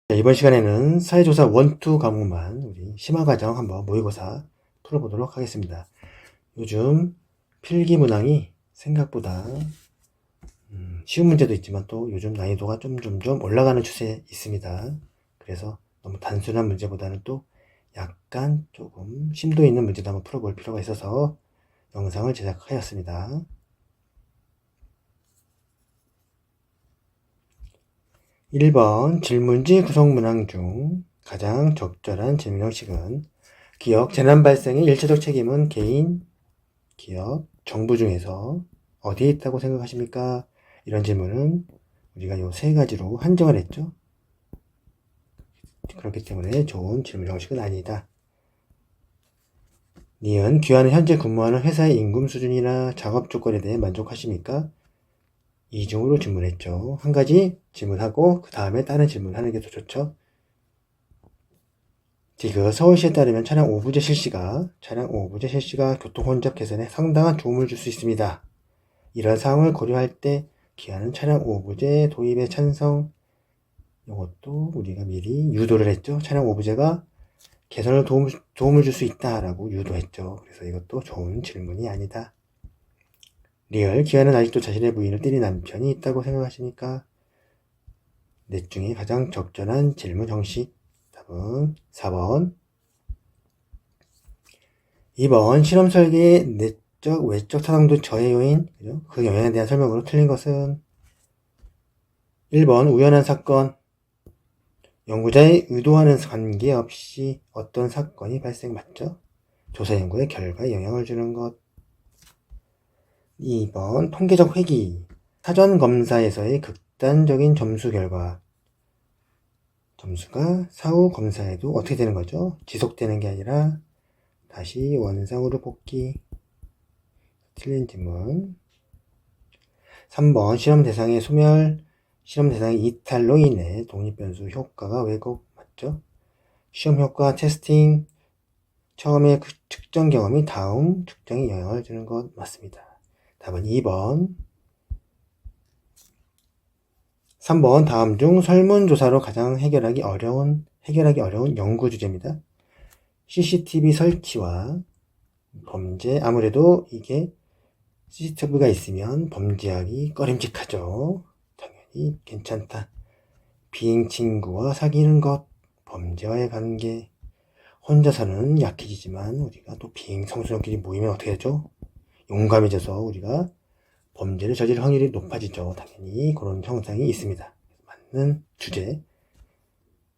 자, 이번 시간에는 사회조사 1, 2 과목만 우리 심화과정 한번 모의고사 풀어보도록 하겠습니다. 요즘 필기 문항이 생각보다 쉬운 문제도 있지만 또 요즘 난이도가 점점 올라가는 추세에 있습니다. 그래서 너무 단순한 문제보다는 또 약간 조금 심도 있는 문제도 한번 풀어볼 필요가 있어서 영상을 제작하였습니다. 1번 질문지 구성 문항 중 가장 적절한 질문 형식은 기업 재난 발생의 일차적 책임은 개인, 기업, 정부 중에서 어디에 있다고 생각하십니까? 이런 질문은 우리가 요 세 가지로 한정을 했죠. 그렇기 때문에 좋은 질문 형식은 아니다. 니은 귀하는 현재 근무하는 회사의 임금 수준이나 작업 조건에 대해 만족하십니까? 이중으로 질문했죠. 한 가지 질문하고 그 다음에 다른 질문하는 게 더 좋죠. 디귿 서울시에 따르면 차량 5부제 실시가 교통 혼잡 개선에 상당한 도움을 줄 수 있습니다. 이런 상황을 고려할 때 기아는 차량 5부제 도입에 찬성. 이것도 우리가 미리 유도를 했죠. 차량 5부제가 개선을 도움을 줄 수 있다라고 유도했죠. 그래서 이것도 좋은 질문이 아니다. 리얼 기아는 아직도 자신의 부인을 때린 남편이 있다고 생각하십니까? 넷 중에 가장 적절한 질문 형식. 답은 4번. 2번 실험 설계의 내적 외적 타당도 저해 요인, 그 영향에 대한 설명으로 틀린 것은 1번 우연한 사건, 연구자의 의도하는 관계없이 어떤 사건이 발생 맞죠? 조사 연구의 결과에 영향을 주는 것. 2번 통계적 회귀, 사전 검사에서의 극단적인 점수 결과. 점수가 사후 검사에도 어떻게 되는 거죠? 지속되는 게 아니라 다시 원상으로 복귀. 틀린 질문. 3번 실험 대상의 소멸, 실험 대상의 이탈로 인해 독립변수 효과가 왜곡 맞죠? 시험 효과 테스팅, 처음에 그 측정 경험이 다음 측정에 영향을 주는 것 맞습니다. 답은 2번. 3번 다음 중 설문조사로 가장 해결하기 어려운 연구 주제입니다. CCTV 설치와 범죄. 아무래도 이게 CCTV가 있으면 범죄하기 꺼림칙하죠. 당연히 괜찮다. 비행 친구와 사귀는 것, 범죄와의 관계. 혼자서는 약해지지만 우리가 또 비행 청소년끼리 모이면 어떻게 되죠? 용감해져서 우리가 범죄를 저지를 확률이 높아지죠. 당연히 그런 형상이 있습니다. 맞는 주제.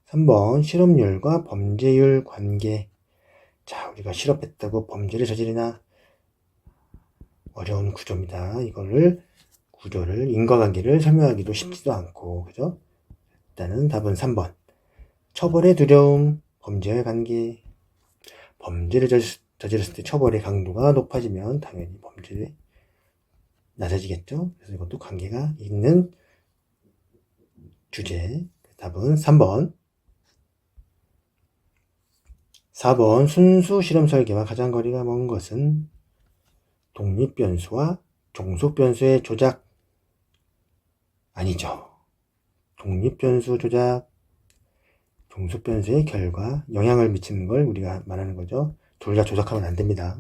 3번 실업률과 범죄율 관계. 자, 우리가 실업했다고 범죄를 저지르나? 어려운 구조입니다. 구조를 인과관계를 설명하기도 쉽지도 않고, 그죠? 일단은 답은 3번. 처벌의 두려움, 범죄와의 관계. 범죄를 저질렀을 때 처벌의 강도가 높아지면 당연히 범죄에 낮아지겠죠. 그래서 이것도 관계가 있는 주제. 답은 3번. 4번 순수 실험 설계와 가장 거리가 먼 것은 독립변수와 종속변수의 조작. 아니죠. 독립변수 조작, 종속변수의 결과, 영향을 미치는 걸 우리가 말하는 거죠. 둘 다 조작하면 안 됩니다.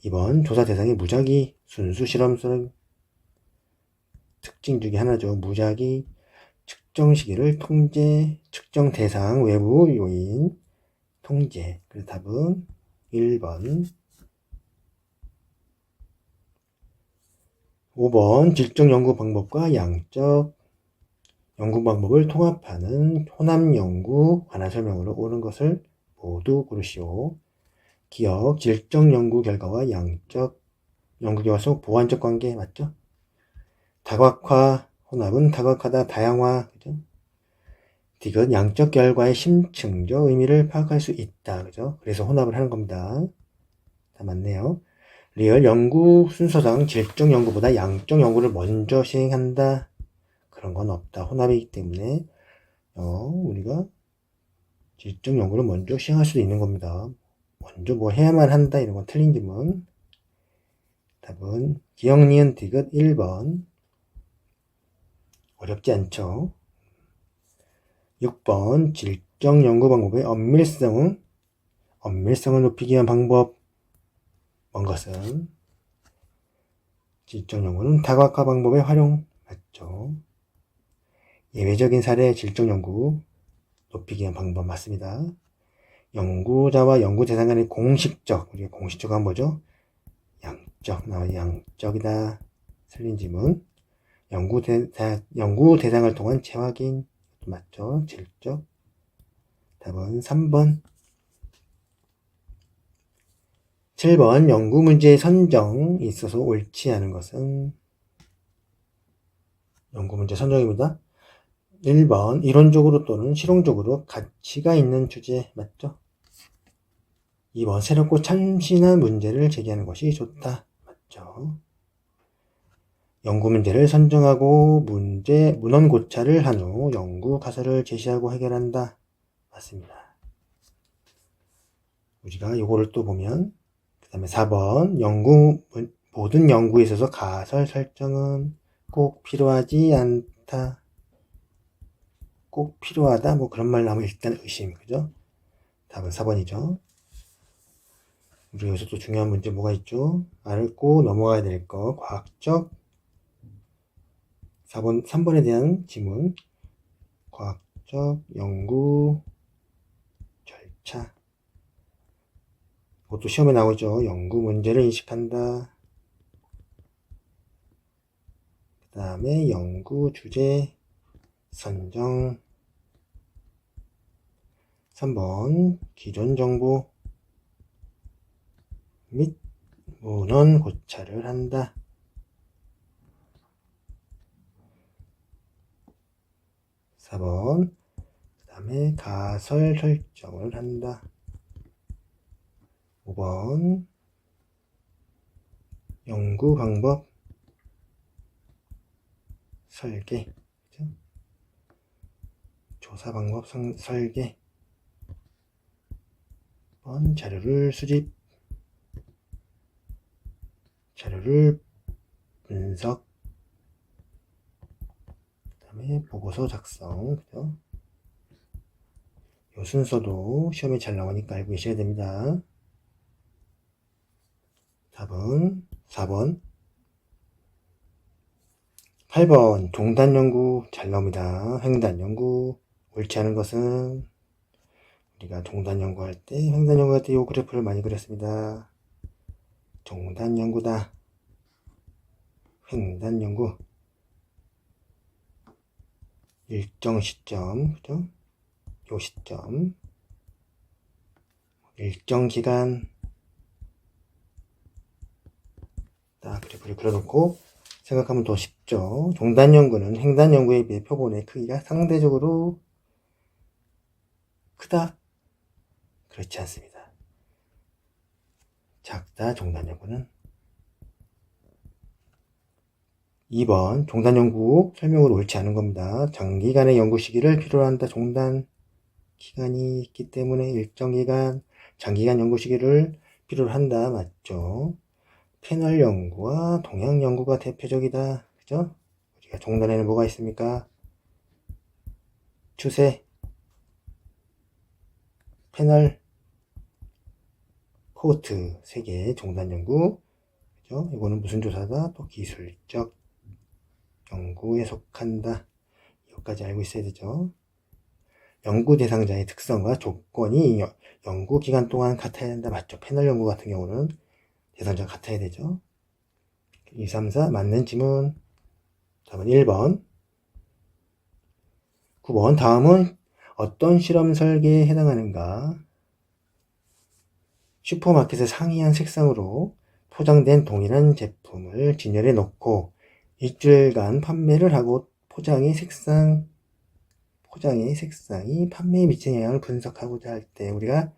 2번 조사 대상의 무작위, 순수 실험설 특징 중에 하나죠. 무작위, 측정 시기를 통제, 측정 대상, 외부 요인, 통제. 그래서 답은 1번. 5번 질적 연구 방법과 양적 연구 방법을 통합하는 혼합 연구 관한 설명으로 옳은 것을 모두 고르시오. 기억, 질적 연구 결과와 양적 연구 결과 속 보완적 관계 맞죠? 다각화, 혼합은 다각화다, 다양화, 그죠? 디귿, 양적 결과의 심층적 의미를 파악할 수 있다, 그죠? 그래서 혼합을 하는 겁니다. 다 맞네요. 리얼, 연구 순서상 질적 연구보다 양적 연구를 먼저 시행한다. 그런 건 없다. 혼합이기 때문에 우리가 질적 연구를 먼저 시행할 수도 있는 겁니다. 먼저 뭐 해야만 한다 이런 건 틀린 질문. 답은 기억, 니은, 디귿 1번. 어렵지 않죠? 6번 질적 연구 방법의 엄밀성을 높이기 위한 방법. 먼 것은 질적 연구는 다각화 방법의 활용. 맞죠? 예외적인 사례 질적 연구 높이기 위한 방법 맞습니다. 연구자와 연구 대상 간의 공식적, 우리가 공식적 한 뭐죠? 양적, 양적이다. 틀린 지문. 연구 대상을 통한 재확인. 맞죠? 질적. 답은 3번. 7번 연구 문제의 선정이 있어서 옳지 않은 것은 연구 문제 선정입니다. 1번 이론적으로 또는 실용적으로 가치가 있는 주제. 맞죠? 2번 새롭고 참신한 문제를 제기하는 것이 좋다. 맞죠? 연구 문제를 선정하고 문헌 고찰을 한 후 연구 가설을 제시하고 해결한다. 맞습니다. 우리가 요거를 또 보면 그 다음에 4번 모든 연구에 있어서 가설 설정은 꼭 필요하지 않다. 꼭 필요하다 뭐 그런 말 나오면 일단 의심. 그죠? 답은 4번이죠. 우리 여기서 또 중요한 문제 뭐가 있죠? 알고 넘어가야 될 거 과학적 3번에 대한 지문 과학적 연구 절차. 그것도 시험에 나오죠. 연구 문제를 인식한다. 그 다음에 연구 주제 선정. 3번 기존 정보 및 문헌 고찰을 한다. 4번 그 다음에 가설 설정을 한다. 5번 연구 방법 설계. 그죠? 조사 방법 설계. 1번 자료를 수집 자료를 분석. 그 다음에 보고서 작성. 그죠? 요 순서도 시험에 잘 나오니까 알고 계셔야 됩니다. 답은 4번. 8번 동단 연구 잘 나옵니다. 횡단 연구 옳지 않은 것은 우리가 동단 연구할 때 횡단 연구할 때 이 그래프를 많이 그렸습니다. 동단 연구다. 횡단 연구 일정 시점. 그죠? 요 시점 일정 기간 딱 그래프를 그려놓고 생각하면 더 쉽죠. 동단 연구는 횡단 연구에 비해 표본의 크기가 상대적으로 크다? 그렇지 않습니다. 작다. 동단 연구는. 2번 종단 연구 설명으로 옳지 않은 겁니다. 장기간의 연구 시기를 필요로 한다. 종단 기간이 있기 때문에 일정 기간 장기간 연구 시기를 필요로 한다. 맞죠? 패널 연구와 동향 연구가 대표적이다. 그죠? 우리가 종단에는 뭐가 있습니까? 추세, 패널, 코호트 3개 종단 연구. 그죠? 이거는 무슨 조사다? 또 기술적 연구에 속한다. 이것까지 알고 있어야 되죠. 연구 대상자의 특성과 조건이 연구 기간 동안 같아야 된다. 맞죠? 패널 연구 같은 경우는 대상자가 같아야 되죠. 2, 3, 4 맞는 지문. 답은 1번. 9번 다음은 어떤 실험 설계에 해당하는가? 슈퍼마켓에 상이한 색상으로 포장된 동일한 제품을 진열해 놓고 일주일간 판매를 하고 포장의 색상이 판매에 미치는 영향을 분석하고자 할 때 우리가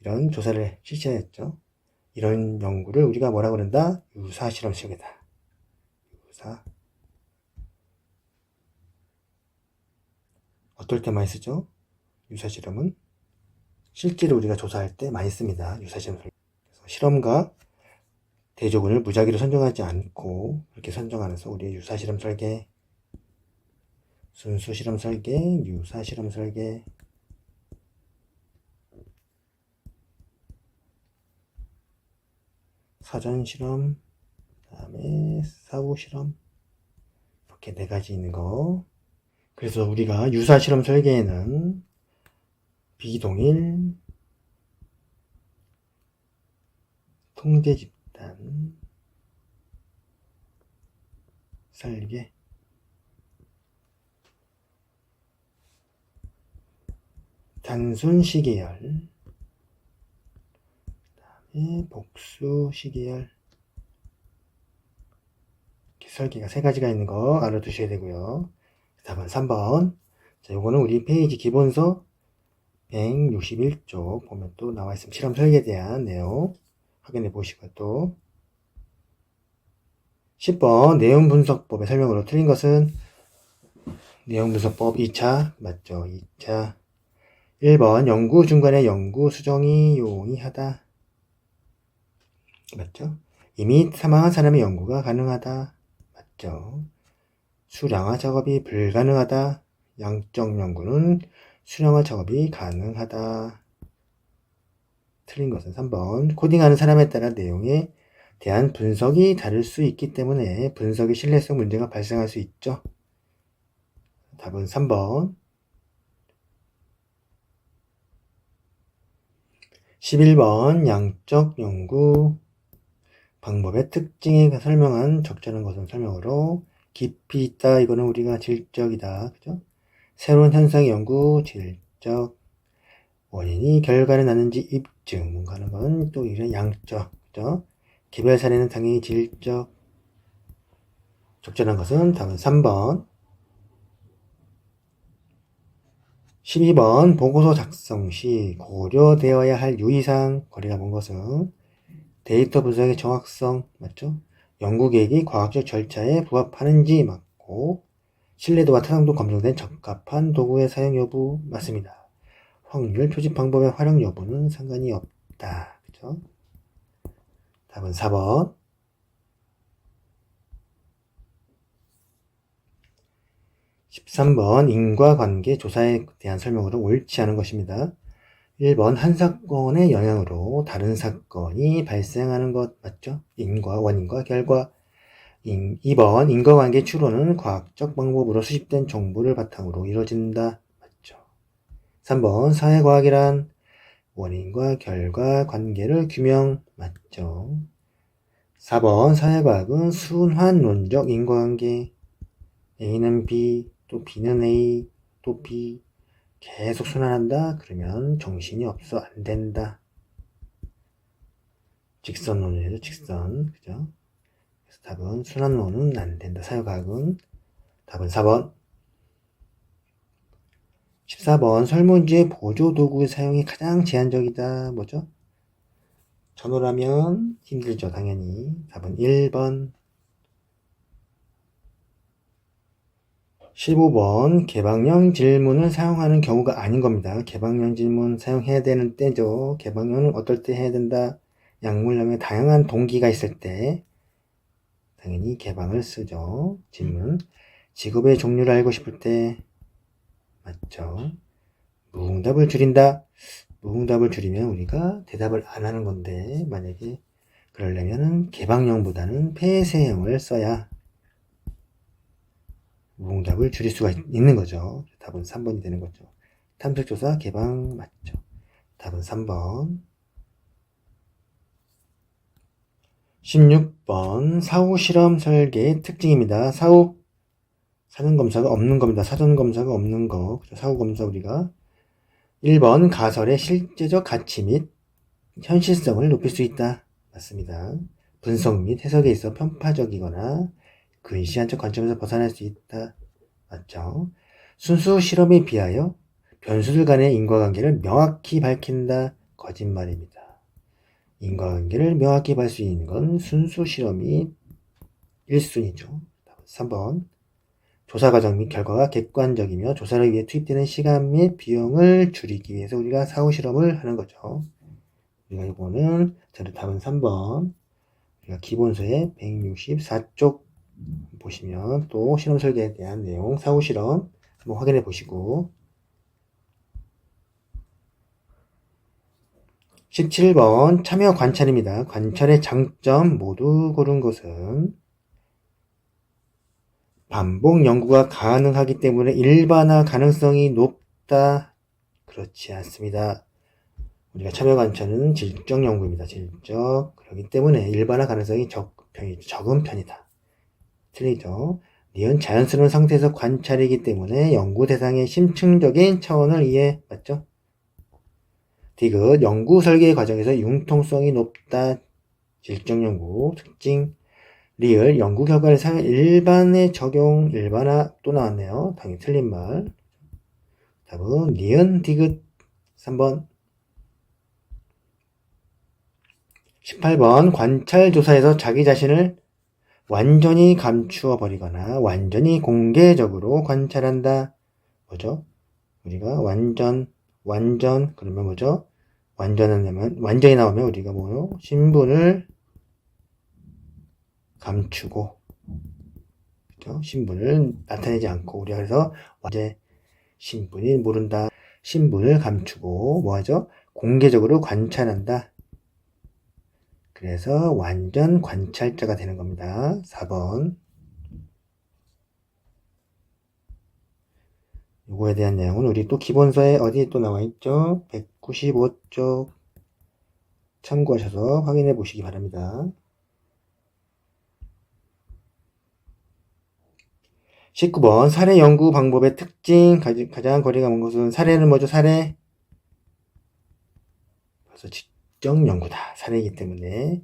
이런 조사를 실시하였죠. 이런 연구를 우리가 뭐라고 그런다? 유사실험 설계다. 유사. 어떨 때 많이 쓰죠? 유사실험은 실제로 우리가 조사할 때 많이 씁니다. 유사실험 설계. 그래서 실험과 대조군을 무작위로 선정하지 않고 그렇게 선정하면서 우리의 유사실험 설계 순수 실험 설계, 유사 실험 설계, 사전 실험, 그 다음에 사후 실험, 이렇게 4가지 있는 거. 그래서 우리가 유사 실험 설계에는 비동일, 통제 집단, 설계, 단순 시계열, 복수 시계열, 이렇게 설계가 3가지가 있는 거 알아두셔야 되고요. 답은 3번. 자, 요거는 우리 페이지 기본서 161쪽 보면 또 나와 있으면 실험 설계에 대한 내용 확인해 보시고, 또 10번 내용 분석법의 설명으로 틀린 것은 내용 분석법 2차 맞죠? 2차. 1번 연구 중간에 연구 수정이 용이하다 맞죠? 이미 사망한 사람의 연구가 가능하다 맞죠? 수량화 작업이 불가능하다. 양적 연구는 수량화 작업이 가능하다. 틀린 것은 3번. 코딩하는 사람에 따라 내용에 대한 분석이 다를 수 있기 때문에 분석의 신뢰성 문제가 발생할 수 있죠. 답은 3번. 11번 양적 연구 방법의 특징에 설명한 적절한 것은 설명으로 깊이 있다. 이거는 우리가 질적이다. 그죠? 새로운 현상의 연구, 질적. 원인이 결과를 낳는지 입증. 하는 건 또 이런 양적. 그죠? 개별 사례는 당연히 질적. 적절한 것은 답은 3번. 12번 보고서 작성 시 고려되어야 할 유의사항. 거리가 먼 것은 데이터 분석의 정확성 맞죠? 연구 계획이 과학적 절차에 부합하는지 맞고, 신뢰도와 타당도 검증된 적합한 도구의 사용 여부 맞습니다. 확률 표시 방법의 활용 여부는 상관이 없다. 그죠? 답은 4번. 13번 인과관계 조사에 대한 설명으로 옳지 않은 것입니다. 1번 한 사건의 영향으로 다른 사건이 발생하는 것 맞죠? 원인과 결과. 2번 인과관계 추론은 과학적 방법으로 수집된 정보를 바탕으로 이루어진다 맞죠? 3번 사회과학이란 원인과 결과 관계를 규명 맞죠? 4번 사회과학은 순환론적 인과관계, A는 B, 또 B는 A, 또 B 계속 순환한다? 그러면 정신이 없어 안 된다. 직선론이죠. 직선. 그죠? 그래서 답은 순환론은 안 된다. 사회과학은. 답은 4번. 14번 설문지의 보조도구의 사용이 가장 제한적이다. 뭐죠? 전호라면 힘들죠. 당연히. 답은 1번. 15번 개방형 질문을 사용하는 경우가 아닌 겁니다. 개방형 질문 사용해야 되는 때죠. 개방형은 어떨 때 해야 된다? 약물량에 다양한 동기가 있을 때 당연히 개방을 쓰죠. 질문. 직업의 종류를 알고 싶을 때 맞죠. 무응답을 줄인다. 무응답을 줄이면 우리가 대답을 안 하는 건데, 만약에 그러려면 개방형보다는 폐쇄형을 써야 무응답을 줄일 수가 있는 거죠. 답은 3번이 되는 거죠. 탐색조사 개방 맞죠. 답은 3번. 16번 사후 실험 설계의 특징입니다. 사후 사전 검사가 없는 겁니다. 사전 검사가 없는 거. 사후 검사 우리가 1번 가설의 실제적 가치 및 현실성을 높일 수 있다. 맞습니다. 분석 및 해석에 있어 편파적이거나 근시안적 관점에서 벗어날 수 있다. 맞죠? 순수 실험에 비하여 변수들 간의 인과관계를 명확히 밝힌다. 거짓말입니다. 인과관계를 명확히 볼 수 있는 건 순수 실험이 1순위죠. 3번 조사 과정 및 결과가 객관적이며 조사를 위해 투입되는 시간 및 비용을 줄이기 위해서 우리가 사후 실험을 하는 거죠. 우리가 이거는 답은 3번. 우리가 기본서의 164쪽 보시면 또 실험 설계에 대한 내용, 사후 실험 한번 확인해 보시고 17번 참여 관찰입니다. 관찰의 장점 모두 고른 것은 반복 연구가 가능하기 때문에 일반화 가능성이 높다. 그렇지 않습니다. 우리가 참여 관찰은 질적 연구입니다. 질적. 그렇기 때문에 일반화 가능성이 적은 편이다. 틀리죠. 니은 자연스러운 상태에서 관찰이기 때문에 연구 대상의 심층적인 차원을 이해, 맞죠? 디귿 연구 설계 과정에서 융통성이 높다. 질적 연구 특징. 리을 연구 결과를 사용 일반에 적용 일반화 또 나왔네요. 당연히 틀린 말. 답은 니은 디귿 3번. 18번 관찰 조사에서 자기 자신을 완전히 감추어 버리거나 완전히 공개적으로 관찰한다. 뭐죠? 우리가 완전 그러면 뭐죠? 완전히 나오면 우리가 뭐요? 신분을 감추고, 그죠? 신분을 나타내지 않고, 우리가 그래서 완전 신분이 모른다. 신분을 감추고 뭐하죠? 공개적으로 관찰한다. 그래서 완전 관찰자가 되는 겁니다. 4번. 요거에 대한 내용은 우리 또 기본서에 어디에 또 나와 있죠? 195쪽 참고하셔서 확인해 보시기 바랍니다. 19번 사례 연구 방법의 특징 가장 거리가 먼 것은 사례는 뭐죠? 사례 그래서 직접 연구다. 사례이기 때문에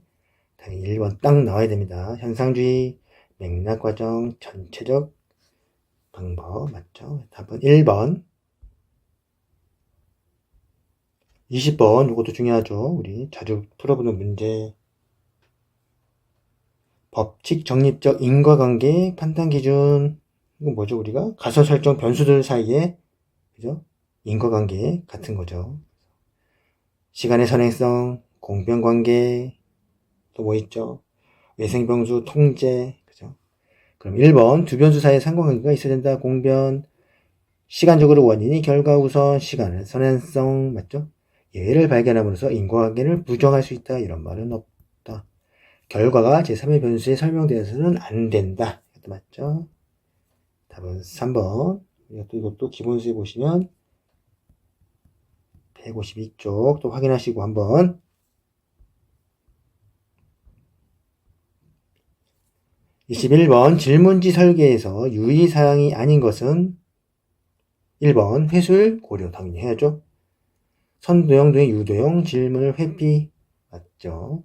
당연히 1번 딱 나와야 됩니다. 현상주의, 맥락 과정, 전체적 방법 맞죠? 답은 1번. 20번 이것도 중요하죠. 우리 자주 풀어보는 문제. 법칙 정립적 인과관계 판단 기준. 이건 뭐죠? 우리가 가설 설정 변수들 사이에 그죠? 인과관계 같은 거죠. 시간의 선행성, 공평관계, 또 뭐 있죠? 외생병수 통제, 그죠? 그럼 1번 두 변수 사이에 상관관계가 있어야 된다. 공변, 시간적으로 원인이 결과 우선, 시간의 선행성, 맞죠? 예를 발견함으로써 인과관계를 부정할 수 있다. 이런 말은 없다. 결과가 제3의 변수에 설명되어서는 안 된다. 이것도 맞죠? 답은 3번. 이것도 기본수에 보시면 152쪽 또 확인하시고 한번. 21번 질문지 설계에서 유의사항이 아닌 것은 1번 회수율 고려 당연히 해야죠. 선도형 등의 유도형 질문을 회피 맞죠.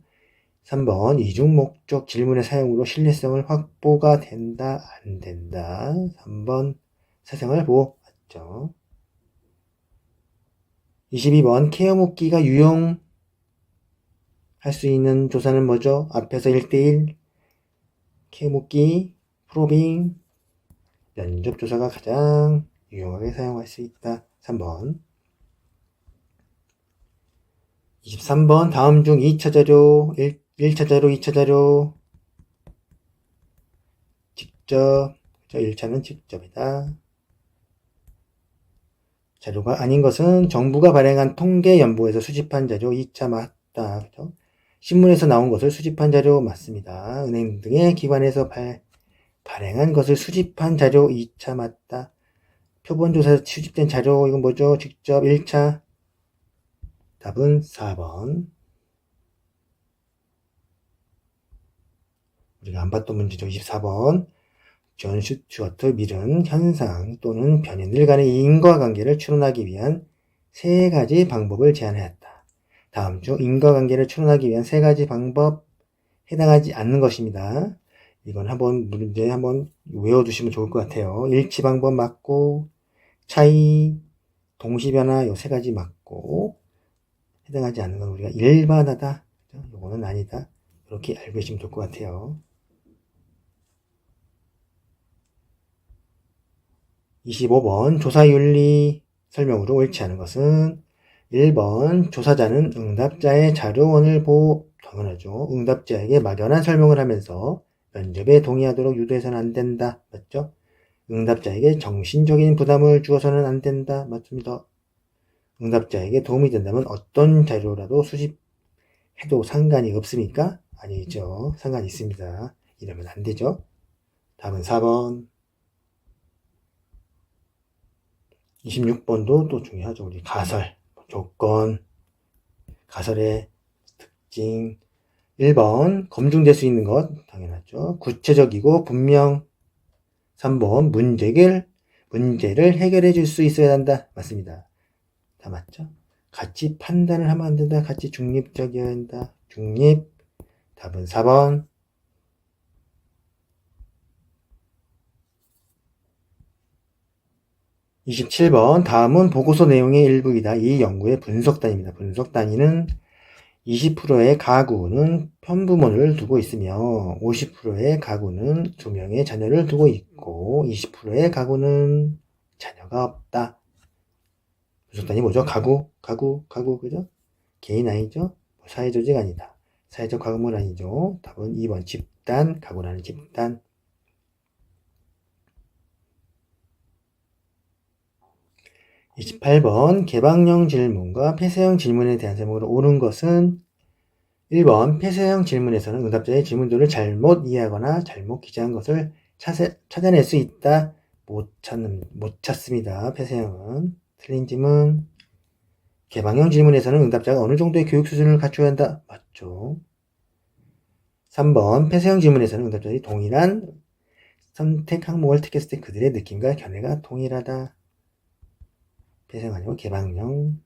3번 이중 목적 질문의 사용으로 신뢰성을 확보가 된다 안 된다. 3번 사생활 보호 맞죠. 22번 케어 묻기가 유용할 수 있는 조사는 뭐죠? 앞에서 1대1 케어 묻기 프로빙 면접 조사가 가장 유용하게 사용할 수 있다. 3번. 23번 다음 중 2차 자료 1차 자료 2차 자료 직접 1차는 직접이다. 자료가 아닌 것은 정부가 발행한 통계 연보에서 수집한 자료 2차 맞다. 그죠? 신문에서 나온 것을 수집한 자료 맞습니다. 은행 등의 기관에서 발행한 것을 수집한 자료 2차 맞다. 표본조사에서 수집된 자료 이건 뭐죠? 직접 1차. 답은 4번. 우리가 안 봤던 문제죠. 24번. 존 스튜어트 밀은 현상 또는 변인들 간의 인과관계를 추론하기 위한 세 가지 방법을 제안하였다. 다음 중 인과관계를 추론하기 위한 세 가지 방법 해당하지 않는 것입니다. 이건 문제 한번 외워두시면 좋을 것 같아요. 일치 방법 맞고 차이, 동시변화 요 세 가지 맞고 해당하지 않는 건 우리가 일반하다. 요거는 아니다. 이렇게 알고 계시면 좋을 것 같아요. 25번 조사윤리 설명으로 옳지 않은 것은 1번 조사자는 응답자의 자료원을 당연하죠. 응답자에게 막연한 설명을 하면서 면접에 동의하도록 유도해서는 안 된다. 맞죠? 응답자에게 정신적인 부담을 주어서는 안 된다. 맞습니다. 응답자에게 도움이 된다면 어떤 자료라도 수집해도 상관이 없습니까? 아니죠. 상관이 있습니다. 이러면 안 되죠. 다음은 4번. 26번도 또 중요하죠. 우리 가설, 조건, 가설의 특징. 1번 검증될 수 있는 것 당연하죠. 구체적이고 분명. 3번 문제를 해결해 줄 수 있어야 한다. 맞습니다. 다 맞죠? 같이 판단을 하면 안 된다. 같이 중립적이어야 한다. 중립. 답은 4번. 27번. 다음은 보고서 내용의 일부이다. 이 연구의 분석 단위입니다. 분석 단위는 20%의 가구는 편부모를 두고 있으며 50%의 가구는 2명의 자녀를 두고 있고 20%의 가구는 자녀가 없다. 분석 단위 뭐죠? 가구, 그죠? 개인 아니죠? 사회 조직 아니다. 사회적 가구문 아니죠. 답은 2번 집단, 가구라는 집단. 28번 개방형 질문과 폐쇄형 질문에 대한 제목으로 옳은 것은 1번 폐쇄형 질문에서는 응답자의 질문들을 잘못 이해하거나 잘못 기재한 것을 찾아낼 수 있다. 못 찾습니다. 폐쇄형은. 틀린 질문. 개방형 질문에서는 응답자가 어느 정도의 교육 수준을 갖춰야 한다. 맞죠. 3번 폐쇄형 질문에서는 응답자들이 동일한 선택 항목을 택했을 때 그들의 느낌과 견해가 동일하다. 폐쇄형 아니고 개방형.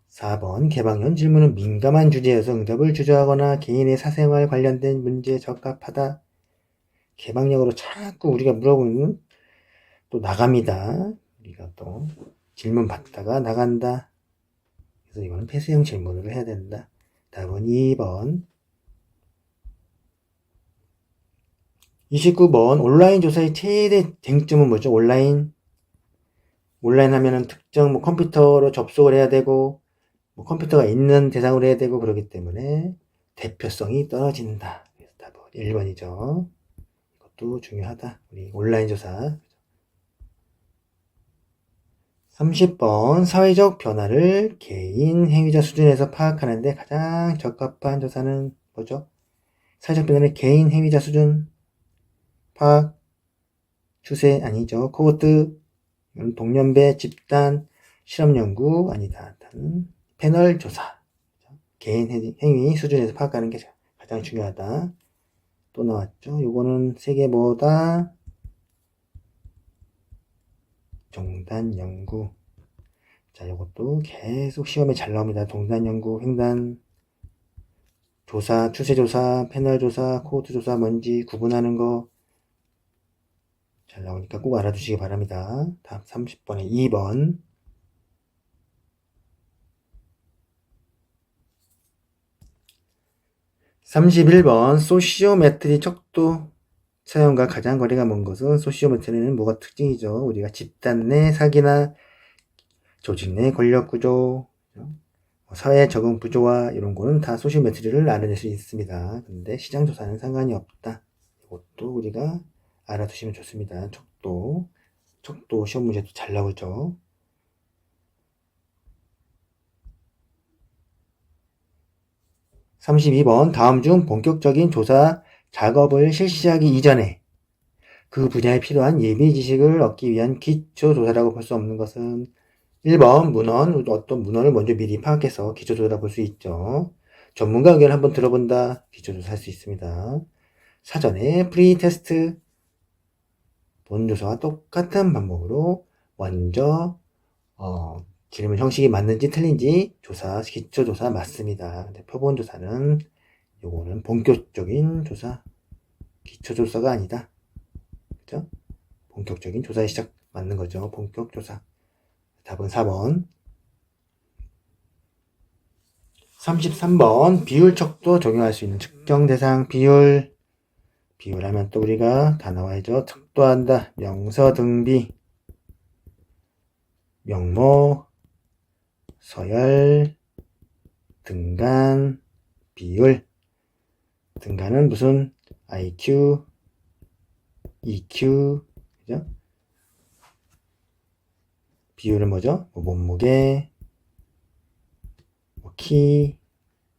4번 개방형 질문은 민감한 주제여서 응답을 주저하거나 개인의 사생활 관련된 문제에 적합하다. 개방형으로 자꾸 우리가 물어보면 또 나갑니다. 우리가 또 질문 받다가 나간다. 그래서 이거는 폐쇄형 질문으로 해야 된다. 답은 2번. 29번 온라인 조사의 최대 쟁점은 뭐죠? 온라인 하면은 특정 컴퓨터로 접속을 해야 되고 컴퓨터가 있는 대상으로 해야 되고 그러기 때문에 대표성이 떨어진다. 그래서 답은 1번이죠. 이것도 중요하다. 우리 온라인 조사. 30번 사회적 변화를 개인 행위자 수준에서 파악하는 데 가장 적합한 조사는 뭐죠? 사회적 변화를 개인 행위자 수준 파악 추세 아니죠. 코호트 동년배 집단 실험 연구 아니다. 패널 조사 개인 행위 수준에서 파악하는 게 가장 중요하다. 또 나왔죠. 요거는 세계 뭐다? 종단 연구. 자, 요것도 계속 시험에 잘 나옵니다. 종단 연구, 횡단 조사, 추세 조사, 패널 조사, 코호트 조사 뭔지 구분하는 거 잘 나오니까 꼭 알아두시기 바랍니다. 다음 30번에 2번. 31번 소시오메트리 척도 사용과 가장 거리가 먼 것은 소시오메트리는 뭐가 특징이죠? 우리가 집단 내 사기나 조직 내 권력 구조, 사회 적응 구조와 이런 거는 다 소시오메트리를 알아낼 수 있습니다. 근데 시장 조사는 상관이 없다. 이것도 우리가 알아두시면 좋습니다. 척도 시험 문제도 잘 나오죠. 32번 다음 중 본격적인 조사 작업을 실시하기 이전에 그 분야에 필요한 예비 지식을 얻기 위한 기초 조사라고 볼 수 없는 것은 1번 문헌, 어떤 문헌을 먼저 미리 파악해서 기초 조사라 볼 수 있죠. 전문가 의견을 한번 들어본다. 기초 조사할 수 있습니다. 사전에 프리 테스트 본 조사와 똑같은 방법으로 먼저 질문 형식이 맞는지 틀린지 기초 조사 맞습니다. 근데 표본 조사는 요거는 본격적인 조사, 기초 조사가 아니다. 그죠? 본격적인 조사의 시작 맞는 거죠. 본격 조사. 답은 4번. 33번 비율 척도 적용할 수 있는 측정 대상 비율 하면 또 우리가 다 나와야죠. 척도한다. 명서 등비 명모 서열 등간 비율 등간은 무슨 IQ EQ, 그죠? 비율은 뭐죠? 뭐 몸무게, 뭐 키,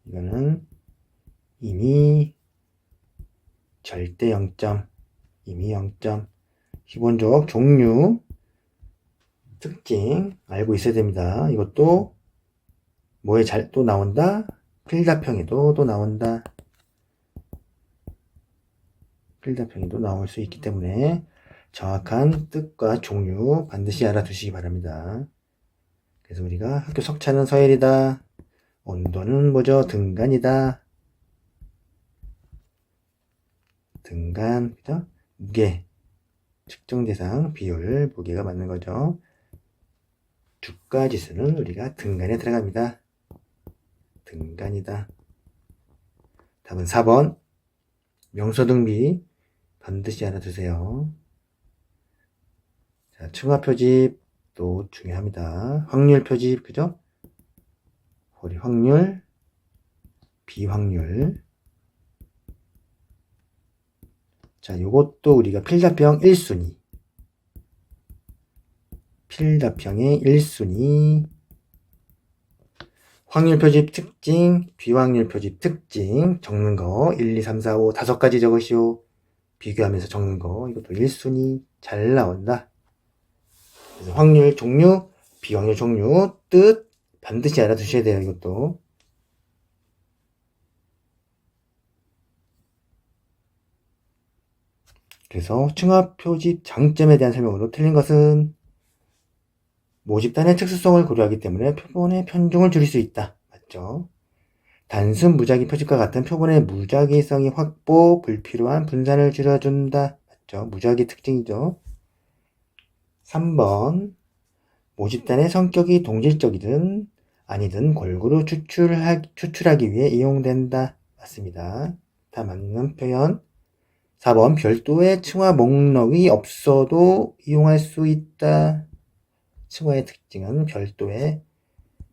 이거는 이미 절대 0점, 이미 0점. 기본적 종류, 특징 알고 있어야 됩니다. 이것도 뭐에 잘 또 나온다? 필답형에도 또 나온다. 필답형에도 나올 수 있기 때문에 정확한 뜻과 종류 반드시 알아두시기 바랍니다. 그래서 우리가 학교 석차는 서열이다. 온도는 뭐죠? 등간이다. 등간, 그죠? 무게, 측정 대상, 비율, 무게가 맞는 거죠. 주가지수는 우리가 등간에 들어갑니다. 등간이다. 답은 4번. 명소등비 반드시 알아두세요. 자, 층화 표집도 중요합니다. 확률 표집, 그죠? 우리 확률, 비확률. 자, 요것도 우리가 필답형 1순위. 필답형의 1순위. 확률 표집 특징, 비확률 표집 특징 적는 거 1, 2, 3, 4, 5 5가지 적으시오. 비교하면서 적는 거 이것도 1순위 잘 나온다. 그래서 확률 종류, 비확률 종류, 뜻 반드시 알아두셔야 돼요. 이것도. 그래서 층화 표집 장점에 대한 설명으로 틀린 것은 모집단의 특수성을 고려하기 때문에 표본의 편중을 줄일 수 있다. 맞죠? 단순 무작위 표집과 같은 표본의 무작위성이 확보, 불필요한 분산을 줄여준다. 맞죠? 무작위 특징이죠. 3번 모집단의 성격이 동질적이든 아니든 골고루 추출하기 위해 이용된다. 맞습니다. 다 맞는 표현. 4번 별도의 층화 목록이 없어도 이용할 수 있다. 층화의 특징은 별도의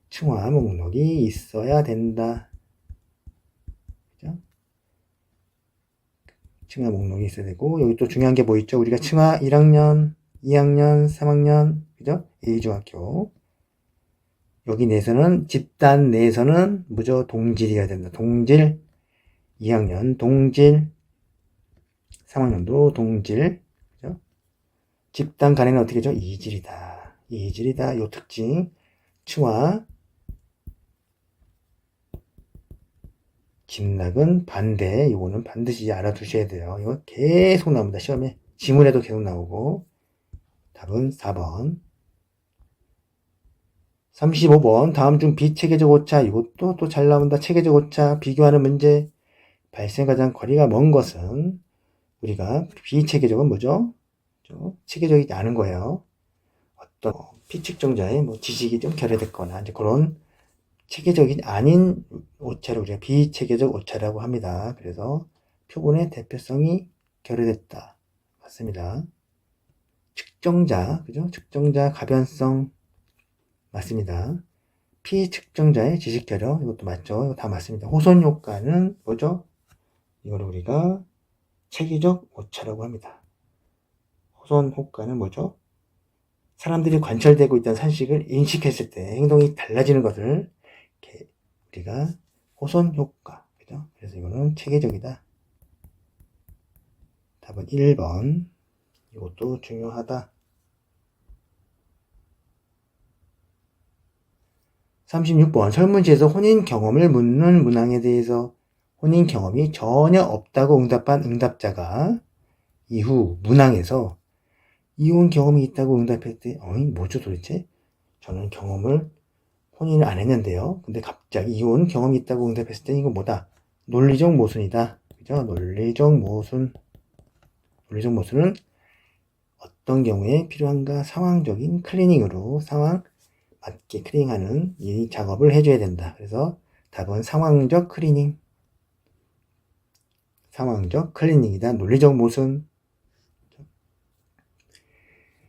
층화 목록이 있어야 된다. 그죠? 층화 목록이 있어야 되고, 여기 또 중요한 게 뭐 있죠? 우리가 층화 1학년, 2학년, 3학년, 그죠? A중학교. 여기 내에서는, 집단 내에서는 뭐죠? 동질이어야 된다. 동질. 2학년 동질. 3학년도 동질. 그죠? 집단 간에는 어떻게 하죠? 이질이다. 이질이다. 요 특징. 층화. 김락은 반대. 이거는 반드시 알아두셔야 돼요. 이거 계속 나옵니다. 시험에. 지문에도 계속 나오고. 답은 4번. 35번. 다음 중 비체계적 오차. 이것도 또 잘 나온다. 체계적 오차. 비교하는 문제. 발생 가장 거리가 먼 것은 우리가 비체계적은 뭐죠? 체계적이지 않은 거예요. 어떤 피측정자의 뭐 지식이 좀 결여됐거나 이제 그런 체계적이 아닌 오차를 우리가 비체계적 오차라고 합니다. 그래서 표본의 대표성이 결여됐다. 맞습니다. 측정자, 그죠? 측정자 가변성 맞습니다. 피측정자의 지식 결여 이것도 맞죠? 이거 다 맞습니다. 호손 효과는 뭐죠? 이걸 우리가 체계적 오차라고 합니다. 호손 효과는 뭐죠? 사람들이 관찰되고 있던 산식을 인식했을 때 행동이 달라지는 것을 우리가 호손 효과, 그죠? 그래서 이거는 체계적이다. 답은 1번. 이것도 중요하다. 36번. 설문지에서 혼인 경험을 묻는 문항에 대해서 혼인 경험이 전혀 없다고 응답한 응답자가 이후 문항에서 이혼 경험이 있다고 응답했을 때, 뭐죠 도대체? 저는 혼인을 안 했는데요. 근데 갑자기 이혼 경험이 있다고 응답했을 때 이거 뭐다? 논리적 모순이다. 그죠? 논리적 모순. 논리적 모순은 어떤 경우에 필요한가 상황적인 클리닝으로 상황 맞게 클리닝하는 이 작업을 해줘야 된다. 그래서 답은 상황적 클리닝. 상황적 클리닝이다. 논리적 모순.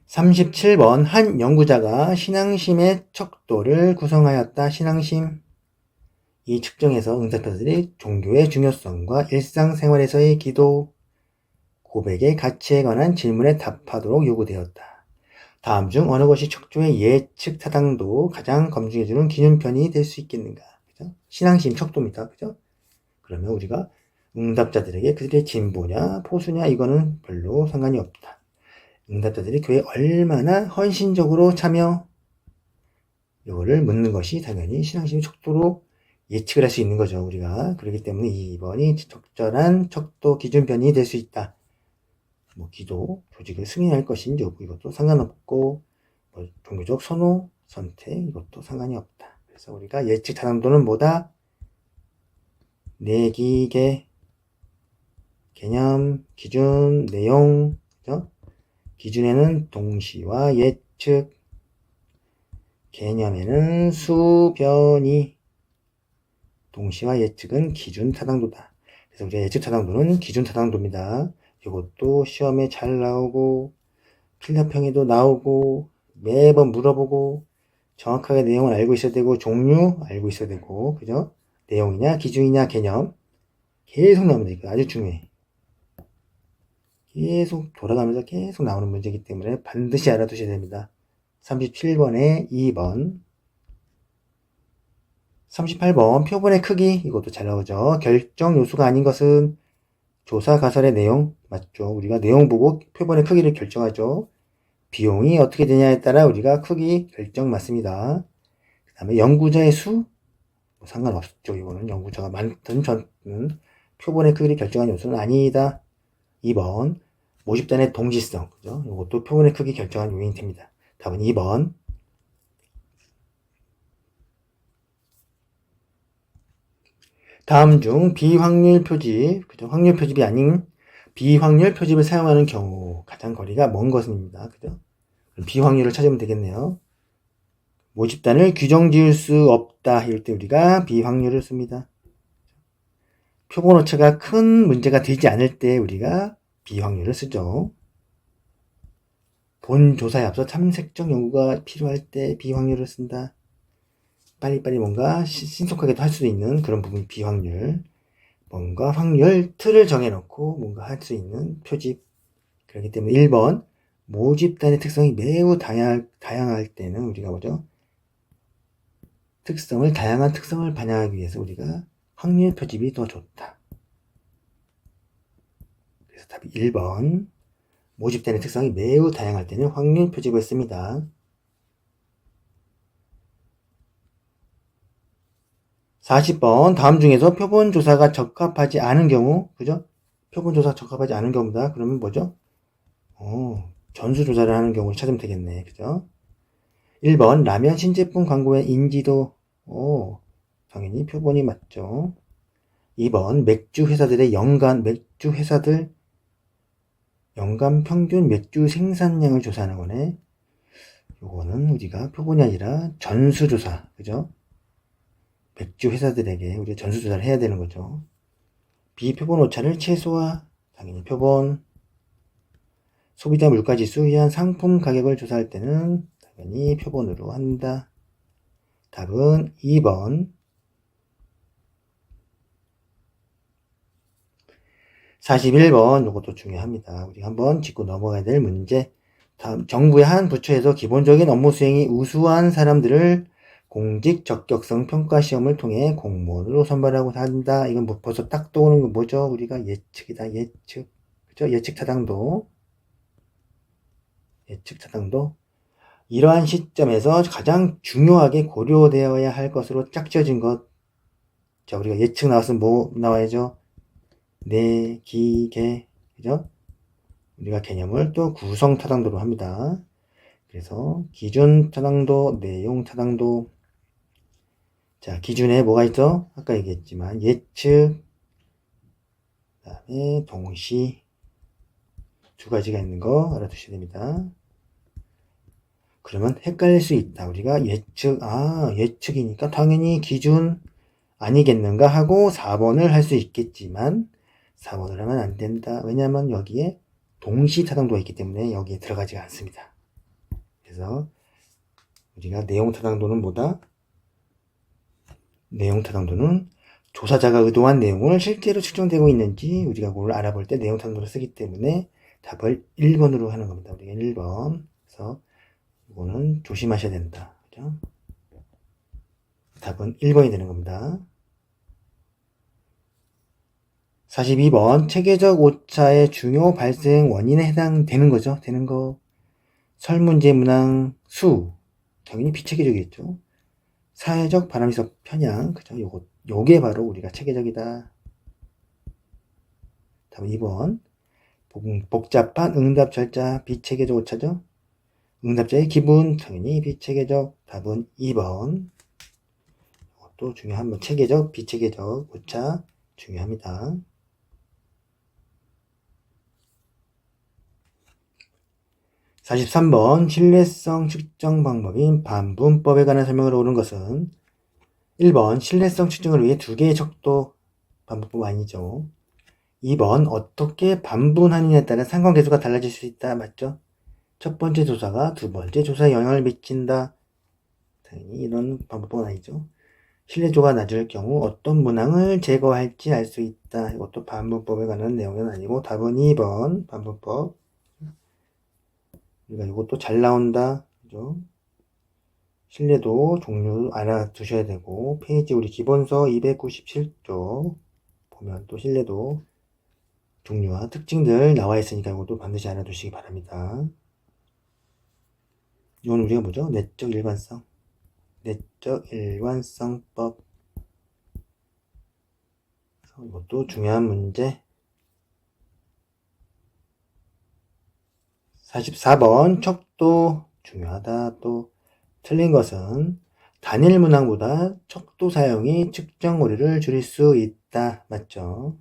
37번 한 연구자가 신앙심의 척도를 구성하였다. 신앙심. 이 측정에서 응답자들이 종교의 중요성과 일상생활에서의 기도, 고백의 가치에 관한 질문에 답하도록 요구되었다. 다음 중 어느 것이 척도의 예측 타당도 가장 검증해주는 기준편이 될 수 있겠는가? 그죠? 신앙심 척도입니다. 그죠? 그러면 우리가 응답자들에게 그들의 진보냐 포수냐 이거는 별로 상관이 없다. 응답자들이 교회에 얼마나 헌신적으로 참여 이거를 묻는 것이 당연히 신앙심의 척도로 예측을 할 수 있는 거죠. 우리가 그렇기 때문에 2번이 적절한 척도 기준편이 될 수 있다. 뭐 기도 조직을 승인할 것인지 이것도 상관없고 뭐 종교적 선호 선택 이것도 상관이 없다. 그래서 우리가 예측 타당도는 뭐다? 내기계 개념 기준 내용 그죠? 기준에는 동시와 예측 개념에는 수변이 동시와 예측은 기준 타당도다. 그래서 우리가 예측 타당도는 기준 타당도입니다. 이것도 시험에 잘 나오고 필답형에도 나오고 매번 물어보고 정확하게 내용을 알고 있어야 되고 종류 알고 있어야 되고 그죠? 내용이냐 기준이냐 개념 계속 나옵니다. 이거 아주 중요해. 계속 돌아가면서 계속 나오는 문제이기 때문에 반드시 알아두셔야 됩니다. 37번에 2번 38번 표본의 크기 이것도 잘 나오죠. 결정 요소가 아닌 것은 조사 가설의 내용 맞죠. 우리가 내용 보고 표본의 크기를 결정하죠. 비용이 어떻게 되냐에 따라 우리가 크기 결정 맞습니다. 그 다음에 연구자의 수 뭐 상관없죠. 이거는 연구자가 많든 적든 표본의 크기를 결정하는 요소는 아니다. 2번 모집단의 동지성 그죠? 이것도 표본의 크기 결정하는 요인이 됩니다. 답은 2번 다음 중 비확률 표집 그죠? 확률 표집이 아닌 비확률 표집을 사용하는 경우 가장 거리가 먼 것입니다. 그죠? 비확률을 찾으면 되겠네요. 모집단을 규정 지을 수 없다 이럴 때 우리가 비확률을 씁니다. 표본 오차가 큰 문제가 되지 않을 때 우리가 비확률을 쓰죠. 본 조사에 앞서 탐색적 연구가 필요할 때 비확률을 쓴다. 빨리빨리 뭔가 신속하게도 할 수 있는 그런 부분 비확률. 뭔가 확률 틀을 정해놓고 뭔가 할 수 있는 표집. 그렇기 때문에 1번 모집단의 특성이 매우 다양할 때는 우리가 뭐죠? 다양한 특성을 반영하기 위해서 우리가 확률 표집이 더 좋다. 그래서 답이 1번 모집단의 특성이 매우 다양할 때는 확률 표집을 씁니다. 40번 다음 중에서 표본조사가 적합하지 않은 경우 그죠? 표본조사 적합하지 않은 경우다. 그러면 뭐죠? 전수조사를 하는 경우를 찾으면 되겠네. 그죠? 1번 라면 신제품 광고의 인지도 당연히 표본이 맞죠. 2번 맥주 회사들의 연간 평균 맥주 생산량을 조사하는 거네. 요거는 우리가 표본이 아니라 전수조사 그죠? 맥주 회사들에게 우리가 전수조사를 해야 되는 거죠. 비표본 오차를 최소화 당연히 표본 소비자 물가지수 위한 상품 가격을 조사할 때는 당연히 표본으로 한다. 답은 2번 41번 이것도 중요합니다. 우리 한번 짚고 넘어가야 될 문제. 다음 정부의 한 부처에서 기본적인 업무 수행이 우수한 사람들을 공직 적격성 평가 시험을 통해 공무원으로 선발하고 한다. 이건 뭐 벌써 딱 떠오르는 건 뭐죠? 우리가 예측이다. 예측. 그죠? 예측 타당도. 이러한 시점에서 가장 중요하게 고려되어야 할 것으로 짝지어진 것. 자, 우리가 예측 나왔으면 뭐 나와야죠? 기계. 그죠? 우리가 개념을 또 구성 타당도로 합니다. 그래서 기준 타당도, 내용 타당도. 자, 기준에 뭐가 있죠? 아까 얘기했지만 예측, 그 다음에 동시 두 가지가 있는 거 알아두셔야 됩니다. 그러면 헷갈릴 수 있다. 우리가 예측이니까 당연히 기준 아니겠는가 하고 4번을 할 수 있겠지만 4번을 하면 안 된다. 왜냐하면 여기에 동시 타당도가 있기 때문에 여기에 들어가지가 않습니다. 그래서 우리가 내용 타당도는 뭐다? 내용 타당도는 조사자가 의도한 내용을 실제로 측정되고 있는지 우리가 그걸 알아볼 때 내용 탐구를 쓰기 때문에 답을 1번으로 하는 겁니다. 우리가 1번. 그래서 이거는 조심하셔야 된다. 그죠? 답은 1번이 되는 겁니다. 42번 체계적 오차의 중요 발생 원인에 해당되는 거죠. 되는 거. 설문제 문항 수. 당연히 비체계적이겠죠. 사회적 바람이석 편향. 그죠? 요게 바로 우리가 체계적이다. 답은 2번. 복잡한 응답 절차 비체계적 오차죠. 응답자의 기분 당연히 비체계적. 답은 2번. 이것도 중요한 체계적 비체계적 오차 중요합니다. 43번 신뢰성 측정 방법인 반분법에 관한 설명을 옳은 것은 1번 신뢰성 측정을 위해 2개의 척도 반분법 아니죠. 2번 어떻게 반분하느냐에 따라 상관계수가 달라질 수 있다. 맞죠? 첫 번째 조사가 두 번째 조사에 영향을 미친다. 당연히 이런 반분법은 아니죠. 신뢰도가 낮을 경우 어떤 문항을 제거할지 알 수 있다. 이것도 반분법에 관한 내용은 아니고 답은 2번 반분법. 그러니까 이것도 잘 나온다. 그죠? 신뢰도 종류 알아두셔야 되고 페이지 우리 기본서 297쪽 보면 또 신뢰도 종류와 특징들 나와 있으니까 이것도 반드시 알아두시기 바랍니다. 이건 우리가 뭐죠? 내적 일관성. 내적 일관성법. 이것도 중요한 문제. 44번 척도 중요하다. 또 틀린 것은 단일 문항보다 척도 사용이 측정 오류를 줄일 수 있다. 맞죠?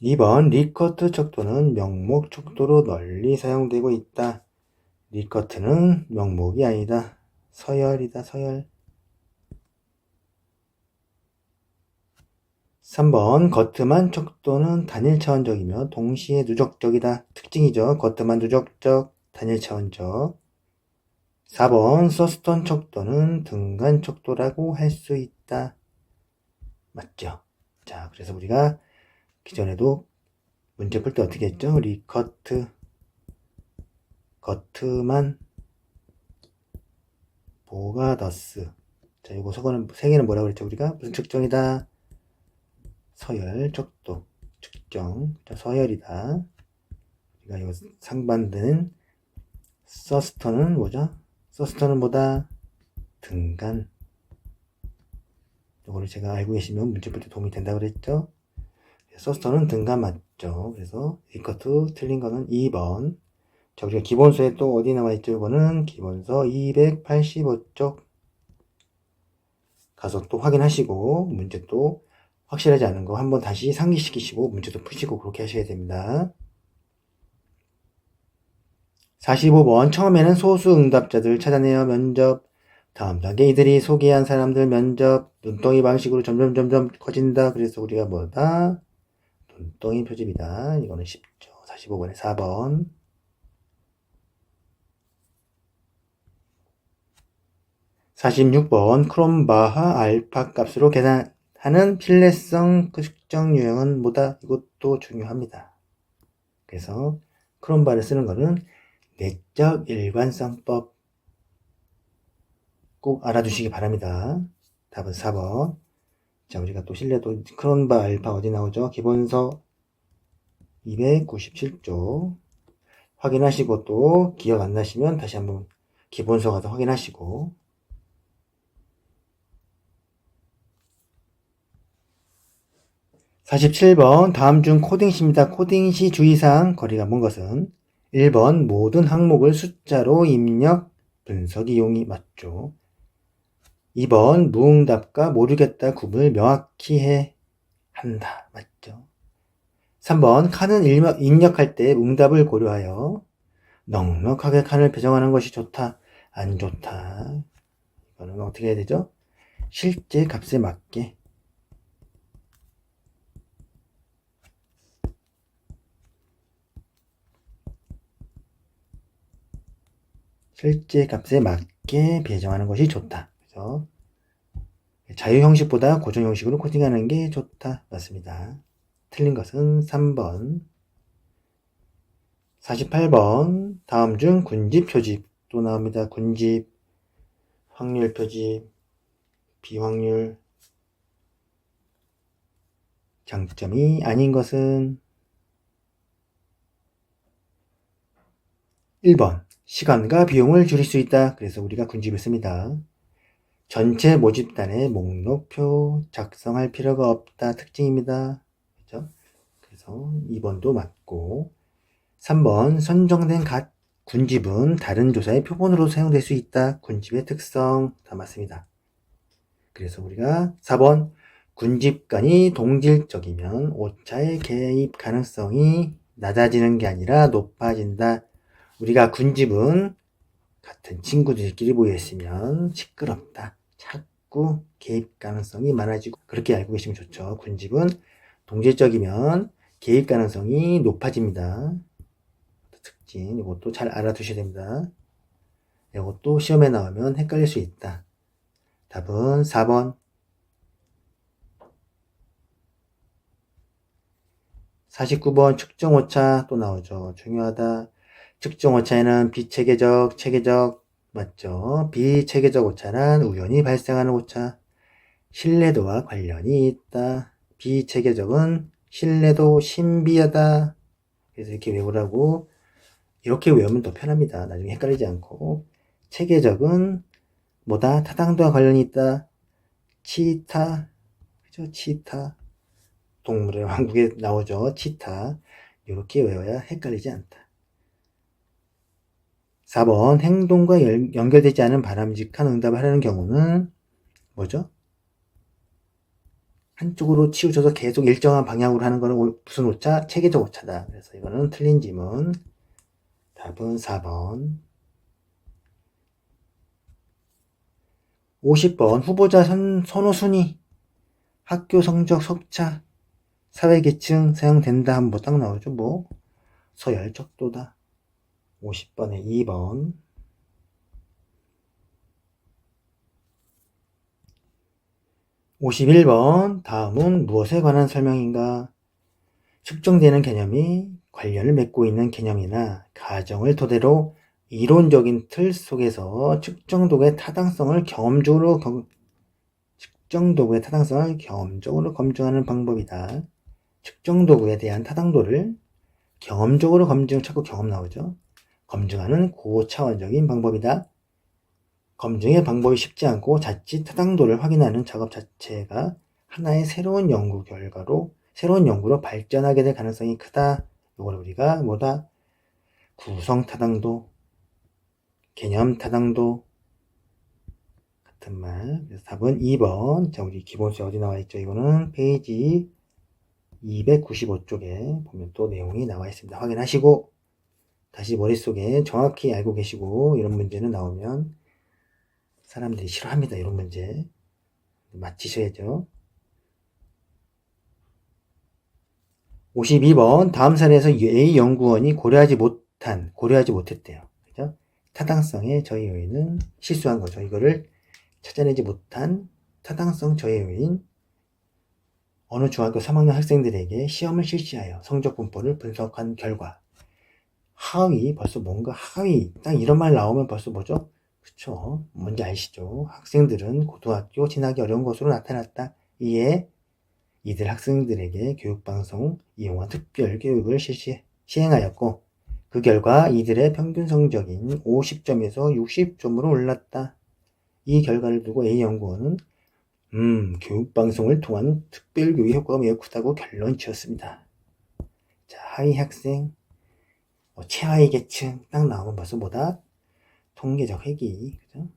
2번 리커트 척도는 명목 척도로 널리 사용되고 있다. 리커트는 명목이 아니다. 서열이다. 서열. 3번 겉만 척도는 단일 차원적이며 동시에 누적적이다. 특징이죠. 겉만 누적적, 단일 차원적. 4번 서스턴 척도는 등간 척도라고 할 수 있다. 맞죠? 자, 그래서 우리가 기존에도 문제 풀 때 어떻게 했죠? 리커트, 겉만, 보가더스. 자, 이거 서거는 세 개는 뭐라고 그랬죠? 우리가 무슨 측정이다? 서열, 척도, 측정. 자, 서열이다. 우리가 이거 상반되는 서스턴은 뭐죠? 서스턴은 뭐다? 등간. 이거를 제가 알고 계시면 문제 풀 때 도움이 된다고 그랬죠? 서스턴은 등간 맞죠? 그래서 리커트 틀린 거는 2번. 자, 우리가 기본서에 또 어디 나와 있죠? 이거는 기본서 285쪽 가서 또 확인하시고 문제 또 확실하지 않은 거 한번 다시 상기시키시고 문제도 푸시고 그렇게 하셔야 됩니다. 45번 처음에는 소수 응답자들 찾아내어 면접. 다음 단계 이들이 소개한 사람들 면접. 눈덩이 방식으로 점점 커진다. 그래서 우리가 뭐다? 눈덩이 표집이다. 이거는 쉽죠. 45번에 4번. 46번 크롬바하 알파 값으로 계산하는 신뢰성 측정 유형은 뭐다? 이것도 중요합니다. 그래서 크롬바를 쓰는 거는 내적 일관성법 꼭 알아두시기 바랍니다. 답은 4번. 자, 우리가 또 신뢰도 크롬바 알파 어디 나오죠? 기본서 297쪽 확인하시고 또 기억 안 나시면 다시 한번 기본서 가서 확인하시고 47번 다음 중 코딩시입니다. 코딩시 주의사항 거리가 먼 것은 1번 모든 항목을 숫자로 입력 분석 이용이 맞죠. 2번 무응답과 모르겠다 구분을 명확히 해 한다. 맞죠. 3번 칸은 입력할 때 응답을 고려하여 넉넉하게 칸을 배정하는 것이 좋다. 안 좋다. 이거는 어떻게 해야 되죠? 실제 값에 맞게 실제 값에 맞게 배정하는 것이 좋다. 그래서 자유 형식보다 고정 형식으로 코딩하는 게 좋다. 맞습니다. 틀린 것은 3번. 48번. 다음 중 군집, 표집. 또 나옵니다. 군집, 확률 표집, 비확률. 장점이 아닌 것은 1번. 시간과 비용을 줄일 수 있다. 그래서 우리가 군집을 씁니다. 전체 모집단의 목록표 작성할 필요가 없다. 특징입니다. 그죠? 그래서 2번도 맞고, 3번. 선정된 각 군집은 다른 조사의 표본으로 사용될 수 있다. 군집의 특성. 다 맞습니다. 그래서 우리가 4번. 군집간이 동질적이면 오차의 개입 가능성이 낮아지는 게 아니라 높아진다. 우리가 군집은 같은 친구들끼리 모여있으면 시끄럽다. 자꾸 개입 가능성이 많아지고, 그렇게 알고 계시면 좋죠. 군집은 동질적이면 개입 가능성이 높아집니다. 특징, 이것도 잘 알아두셔야 됩니다. 이것도 시험에 나오면 헷갈릴 수 있다. 답은 4번. 49번 측정 오차 또 나오죠. 중요하다. 측정 오차에는 비체계적, 체계적 맞죠? 비체계적 오차는 우연히 발생하는 오차. 신뢰도와 관련이 있다. 비체계적은 신뢰도 신비하다. 그래서 이렇게 외우라고, 이렇게 외우면 더 편합니다. 나중에 헷갈리지 않고. 체계적은 뭐다? 타당도와 관련이 있다. 치타. 그죠? 치타. 동물의 왕국에 나오죠. 치타. 이렇게 외워야 헷갈리지 않다. 4번. 행동과 연결되지 않은 바람직한 응답을 하려는 경우는 뭐죠? 한쪽으로 치우쳐서 계속 일정한 방향으로 하는 거는 무슨 오차? 체계적 오차다. 그래서 이거는 틀린 지문. 답은 4번. 50번. 후보자 선호 순위, 학교 성적, 석차, 사회계층 사용된다 하면 뭐 딱 나오죠. 뭐 서열 척도다. 50번에 2번. 51번. 다음은 무엇에 관한 설명인가? 측정되는 개념이 관련을 맺고 있는 개념이나 가정을 토대로 이론적인 틀 속에서 측정 도구의 타당성을 경험적으로 검증하는 방법이다. 측정 도구에 대한 타당도를 경험적으로 자꾸 경험 나오죠. 검증하는 고차원적인 방법이다. 검증의 방법이 쉽지 않고 자칫 타당도를 확인하는 작업 자체가 하나의 새로운 연구로 발전하게 될 가능성이 크다. 이걸 우리가 뭐다? 구성 타당도, 개념 타당도 같은 말. 그래서 답은 2번. 자, 우리 기본수에 어디 나와 있죠? 이거는 페이지 295쪽에 보면 또 내용이 나와 있습니다. 확인하시고 다시 머릿속에 정확히 알고 계시고, 이런 문제는 나오면 사람들이 싫어합니다. 이런 문제 맞히셔야죠. 52번. 다음 사례에서 A 연구원이 고려하지 못했대요. 그죠? 타당성의 저해 요인은 실수한 거죠. 이거를 찾아내지 못한 타당성 저해 요인. 어느 중학교 3학년 학생들에게 시험을 실시하여 성적 분포를 분석한 결과, 벌써 뭔가 하위, 딱 이런 말 나오면 벌써 뭐죠? 그쵸? 뭔지 아시죠? 학생들은 고등학교 진학이 어려운 것으로 나타났다. 이에 이들 학생들에게 교육방송 이용한 특별 교육을 시행하였고, 그 결과 이들의 평균 성적인 50점에서 60점으로 올랐다. 이 결과를 두고 A연구원은 교육방송을 통한 특별교육 효과가 매우 크다고 결론 지었습니다. 자, 하위 학생, 최하위 계층 딱 나오면 벌써 뭐다? 통계적 회귀. 그죠?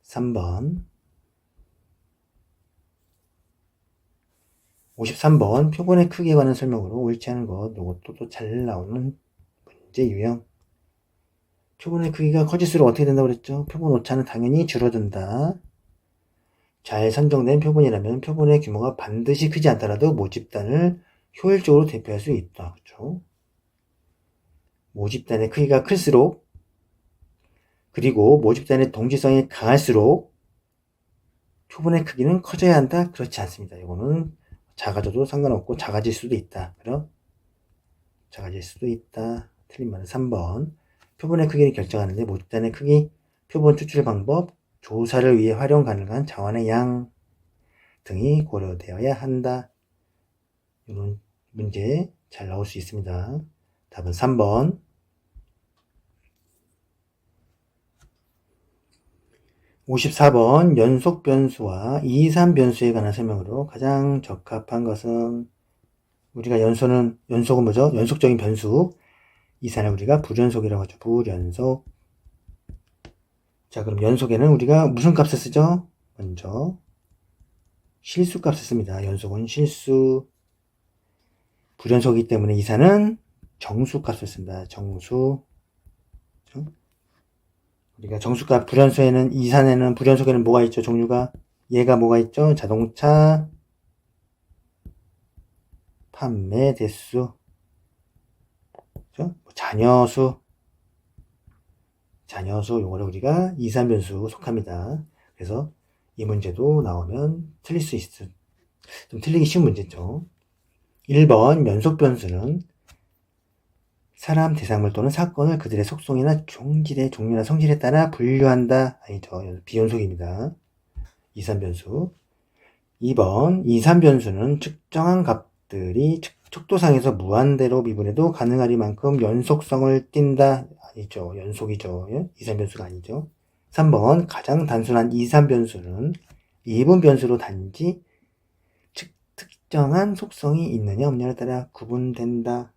3번. 53번. 표본의 크기에 관한 설명으로 옳지 않은 것. 이것도 또 잘 나오는 문제 유형. 표본의 크기가 커질수록 어떻게 된다고 그랬죠? 표본 오차는 당연히 줄어든다. 잘 선정된 표본이라면 표본의 규모가 반드시 크지 않더라도 모집단을 효율적으로 대표할 수 있다. 그렇죠? 모집단의 크기가 클수록, 그리고 모집단의 동질성이 강할수록 표본의 크기는 커져야 한다? 그렇지 않습니다. 이거는 작아져도 상관없고 작아질 수도 있다. 그럼 작아질 수도 있다. 틀린 말은 3번. 표본의 크기를 결정하는데 모집단의 크기, 표본 추출 방법, 조사를 위해 활용 가능한 자원의 양 등이 고려되어야 한다. 이런 문제 잘 나올 수 있습니다. 답은 3번. 54번 연속 변수와 이산 변수에 관한 설명으로 가장 적합한 것은 우리가 연속은 뭐죠? 연속적인 변수. 이산을 우리가 불연속이라고 하죠. 불연속. 자, 그럼 연속에는 우리가 무슨 값을 쓰죠? 먼저 실수 값을 씁니다. 연속은 실수. 불연속이기 때문에 이산은 정수 값을 쓴다. 정수. 그렇죠? 우리가 정수값 불연소에는 이산에는 불연속에는 뭐가 있죠? 종류가 얘가 뭐가 있죠? 자동차 판매 대수, 그렇죠? 자녀수 요거를 우리가 이산 변수 속합니다. 그래서 이 문제도 나오면 틀릴 수 있을 좀 틀리기 쉬운 문제죠. 1번 연속 변수는 사람, 대상물 또는 사건을 그들의 속성이나 종질의 종류나 성질에 따라 분류한다. 아니죠. 비연속입니다. 이산 변수. 2번 이산 변수는 측정한 값들이 척도상에서 무한대로 미분해도 가능하리만큼 연속성을 띈다. 아니죠. 연속이죠. 이산 변수가 아니죠. 3번 가장 단순한 이산 변수는 이분 변수로 단지 특정한 속성이 있느냐 없느냐에 따라 구분된다.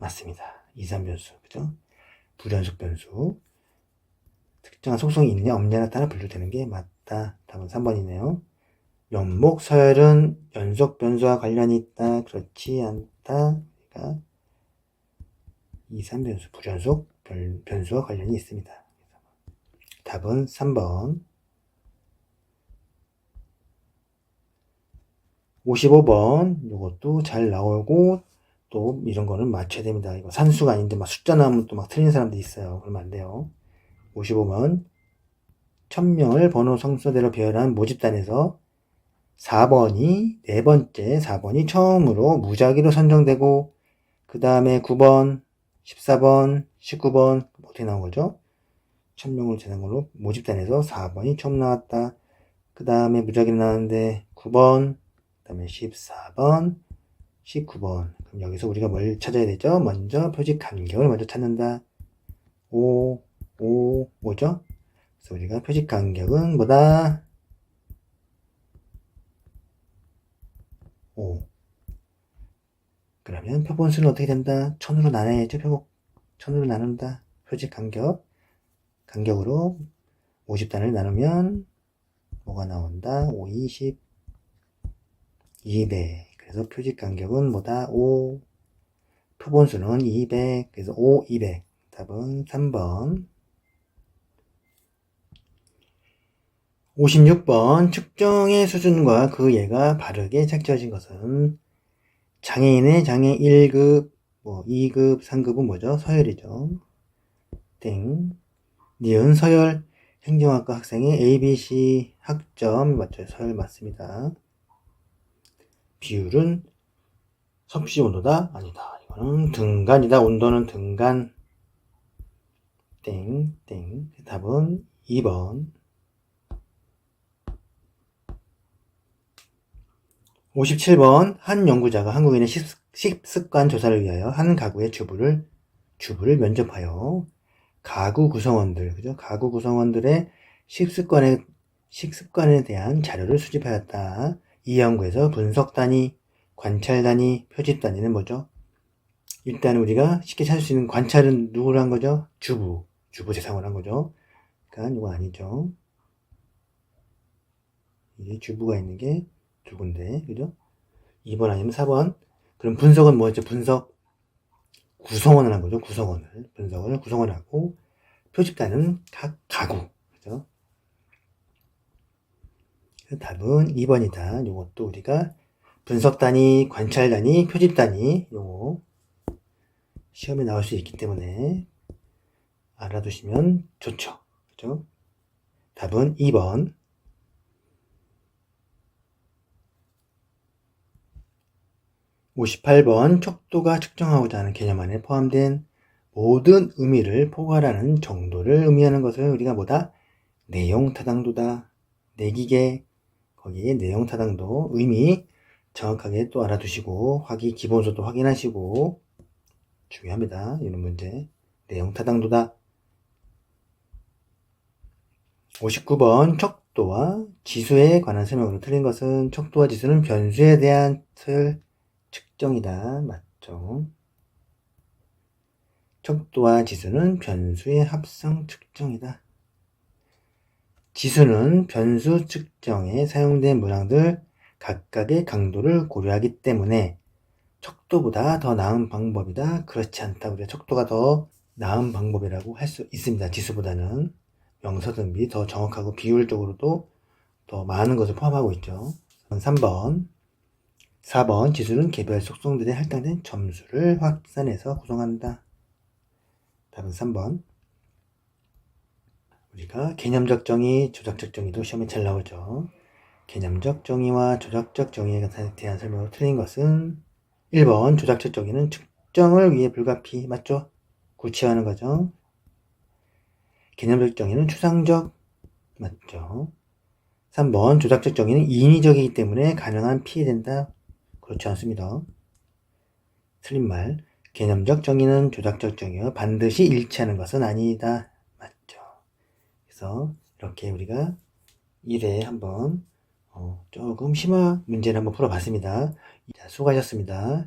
맞습니다. 이산 변수. 그죠? 불연속 변수. 특정한 속성이 있느냐 없느냐에 따라 분류되는 게 맞다. 답은 3번이네요. 연목 서열은 연속 변수와 관련이 있다. 그렇지 않다. 그러니까 이산 변수, 불연속 변수와 관련이 있습니다. 답은 3번. 55번 이것도 잘 나오고 또 이런 거는 맞춰야 됩니다. 이거 산수가 아닌데 막 숫자 나오면 또 막 틀리는 사람들이 있어요. 그러면 안 돼요. 55번 1000명을 번호 성수대로 배열한 모집단에서 4번이 네 번째 4번이 처음으로 무작위로 선정되고 그 다음에 9번 14번 19번 어떻게 나온 거죠? 1000명을 재는 걸로 모집단에서 4번이 처음 나왔다. 그 다음에 무작위로 나왔는데 9번 그 다음에 14번 19번. 그럼 여기서 우리가 뭘 찾아야 되죠? 먼저 표직 간격을 먼저 찾는다. 5죠? 그래서 우리가 표직 간격은 뭐다? 5. 그러면 표본수는 어떻게 된다? 1000으로 나눠야죠. 1000으로 나눈다. 표직 간격으로 50단을 나누면 뭐가 나온다? 5, 20, 200. 그래서 표직 간격은 뭐다? 5. 표본수는 200. 그래서 5, 200. 답은 3번. 56번 측정의 수준과 그 예가 바르게 책정해진 것은 장애인의 장애 1급, 2급, 3급은 뭐죠? 서열이죠. 땡. 니은 서열 행정학과 학생의 ABC 학점 맞죠? 서열 맞습니다. 비율은 섭씨 온도다? 아니다. 이거는 등간이다. 온도는 등간. 땡. 답은 2번. 57번 한 연구자가 한국인의 식습관 조사를 위하여 한 가구의 주부를 면접하여 가구 구성원들, 그죠? 가구 구성원들의 식습관에 대한 자료를 수집하였다. 이 연구에서 분석 단위, 관찰 단위, 표집 단위는 뭐죠? 일단 우리가 쉽게 찾을 수 있는 관찰은 누구를 한 거죠? 주부 대상으로 한 거죠. 그러니까 이거 아니죠. 이게 주부가 있는 게 두 군데, 그죠? 2번 아니면 4번. 그럼 분석은 뭐였죠? 분석 구성원을 한 거죠. 구성원을 하고 표집단은 각 가구, 그죠? 답은 2번이다. 요것도 우리가 분석 단위, 관찰 단위, 표집 단위 요거 시험에 나올 수 있기 때문에 알아두시면 좋죠. 그죠? 답은 2번. 58번 척도가 측정하고자 하는 개념 안에 포함된 모든 의미를 포괄하는 정도를 의미하는 것을 우리가 뭐다? 내용타당도다. 내기계 거기에 내용타당도 의미 정확하게 또 알아두시고 기본서도 확인하시고 중요합니다. 이런 문제. 내용타당도다. 59번 척도와 지수에 관한 설명으로 틀린 것은 척도와 지수는 변수에 대한 측정이다. 맞죠? 척도와 지수는 변수의 합성 측정이다. 지수는 변수 측정에 사용된 문항들 각각의 강도를 고려하기 때문에 척도보다 더 나은 방법이다. 그렇지 않다. 우리가 척도가 더 나은 방법이라고 할 수 있습니다. 지수보다는 명사 등비 더 정확하고 비율적으로도 더 많은 것을 포함하고 있죠. 3번 4번 지수는 개별 속성들의 할당된 점수를 확산해서 구성한다. 답은 3번. 우리가 개념적 정의, 조작적 정의도 시험에 잘 나오죠. 개념적 정의와 조작적 정의에 대한 설명으로 틀린 것은 1번 조작적 정의는 측정을 위해 불가피. 맞죠? 구체화하는 거죠. 개념적 정의는 추상적. 맞죠? 3번 조작적 정의는 인위적이기 때문에 가능한 피해된다. 그렇지 않습니다. 틀린 말. 개념적 정의는 조작적 정의와 반드시 일치하는 것은 아니다. 맞죠? 그래서 이렇게 우리가 1회 한번 조금 심화 문제를 한번 풀어봤습니다. 자, 수고하셨습니다.